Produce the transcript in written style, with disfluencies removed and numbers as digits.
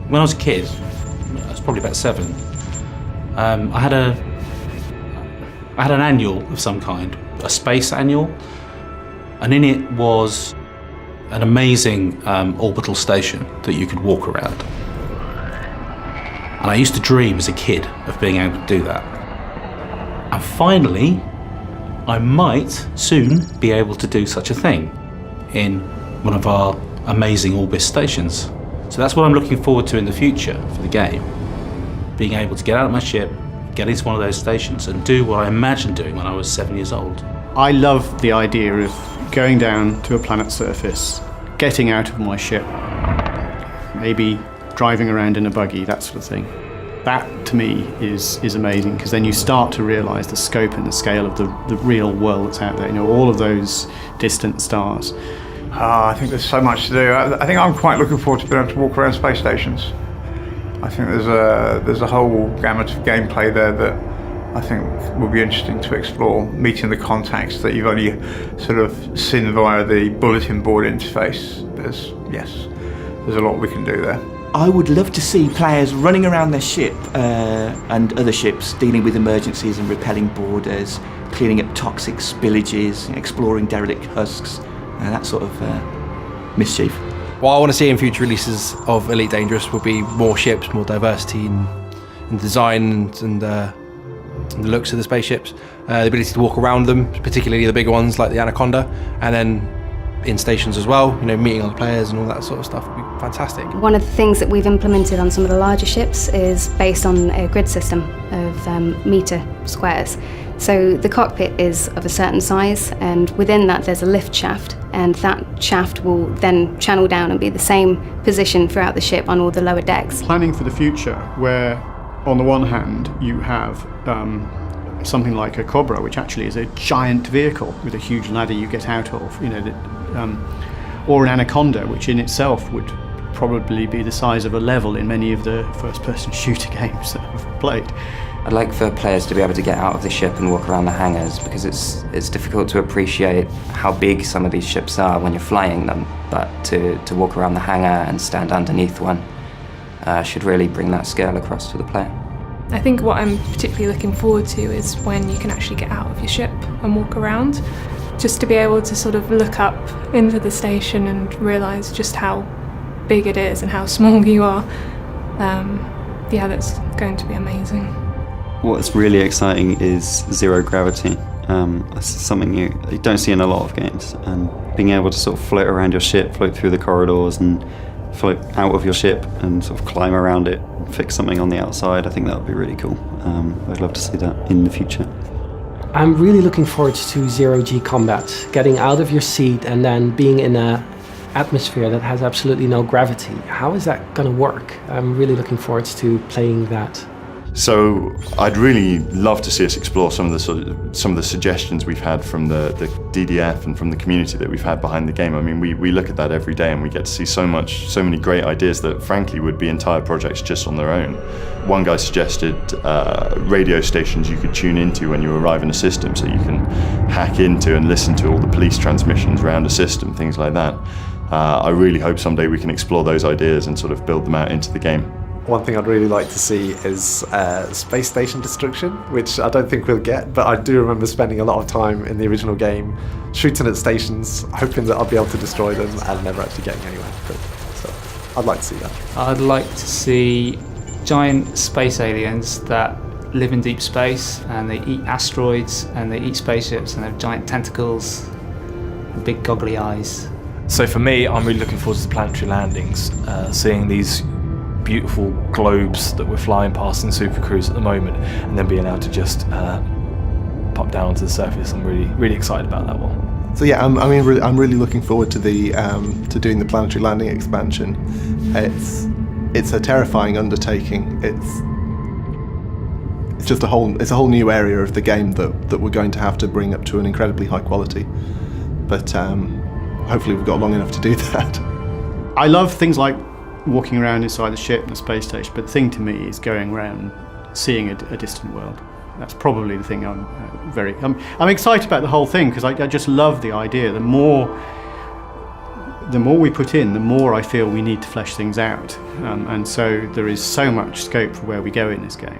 When I was a kid, I was probably about 7, I had an annual of some kind, a space annual, and in it was an amazing orbital station that you could walk around. And I used to dream as a kid of being able to do that. And finally, I might soon be able to do such a thing in one of our amazing Orbis stations. So that's what I'm looking forward to in the future for the game. Being able to get out of my ship, get into one of those stations and do what I imagined doing when I was 7 years old. I love the idea of going down to a planet's surface, getting out of my ship, maybe driving around in a buggy, that sort of thing. That, to me, is amazing, because then you start to realise the scope and the scale of the real world that's out there. You know, all of those distant stars. I think there's so much to do. I think I'm quite looking forward to being able to walk around space stations. I think there's a whole gamut of gameplay there that I think will be interesting to explore, meeting the contacts that you've only sort of seen via the bulletin board interface. There's a lot we can do there. I would love to see players running around their ship and other ships, dealing with emergencies and repelling boarders, cleaning up toxic spillages, exploring derelict husks, that sort of mischief. What I want to see in future releases of Elite Dangerous will be more ships, more diversity in design and the looks of the spaceships, the ability to walk around them, particularly the bigger ones like the Anaconda, and then in stations as well, you know, meeting other players and all that sort of stuff would be fantastic. One of the things that we've implemented on some of the larger ships is based on a grid system of meter squares. So the cockpit is of a certain size, and within that there's a lift shaft, and that shaft will then channel down and be the same position throughout the ship on all the lower decks. Planning for the future, where on the one hand you have something like a Cobra, which actually is a giant vehicle with a huge ladder you get out of, you know, or an Anaconda, which in itself would probably be the size of a level in many of the first-person shooter games that I've played. I'd like for players to be able to get out of the ship and walk around the hangars, because it's difficult to appreciate how big some of these ships are when you're flying them, but to walk around the hangar and stand underneath one should really bring that scale across to the player. I think what I'm particularly looking forward to is when you can actually get out of your ship and walk around, just to be able to sort of look up into the station and realise just how big it is and how small you are. That's going to be amazing. What's really exciting is zero gravity. That's something you don't see in a lot of games, and being able to sort of float around your ship, float through the corridors and float out of your ship and sort of climb around it, fix something on the outside, I think that would be really cool. I'd love to see that in the future. I'm really looking forward to zero-G combat, getting out of your seat and then being in an atmosphere that has absolutely no gravity. How is that going to work? I'm really looking forward to playing that. So I'd really love to see us explore some of the suggestions we've had from the DDF and from the community that we've had behind the game. I mean, we look at that every day and we get to see so many great ideas that frankly would be entire projects just on their own. One guy suggested radio stations you could tune into when you arrive in a system, so you can hack into and listen to all the police transmissions around a system, things like that. I really hope someday we can explore those ideas and sort of build them out into the game. One thing I'd really like to see is space station destruction, which I don't think we'll get, but I do remember spending a lot of time in the original game shooting at stations, hoping that I'll be able to destroy them and never actually getting anywhere. So I'd like to see that. I'd like to see giant space aliens that live in deep space, and they eat asteroids and they eat spaceships, and they have giant tentacles and big goggly eyes. So for me, I'm really looking forward to the planetary landings, seeing these beautiful globes that we're flying past in Super Cruise at the moment, and then being able to just pop down onto the surface. I'm really excited about that one. So yeah, I'm really looking forward to to doing the planetary landing expansion. It's a terrifying undertaking. It's just a whole new area of the game that we're going to have to bring up to an incredibly high quality. But hopefully we've got long enough to do that. I love things like walking around inside the ship and the space station, but the thing to me is going around seeing a distant world. That's probably the thing I'm excited about the whole thing, because I just love the idea. The more the more we put in, the more I feel we need to flesh things out. And so there is so much scope for where we go in this game.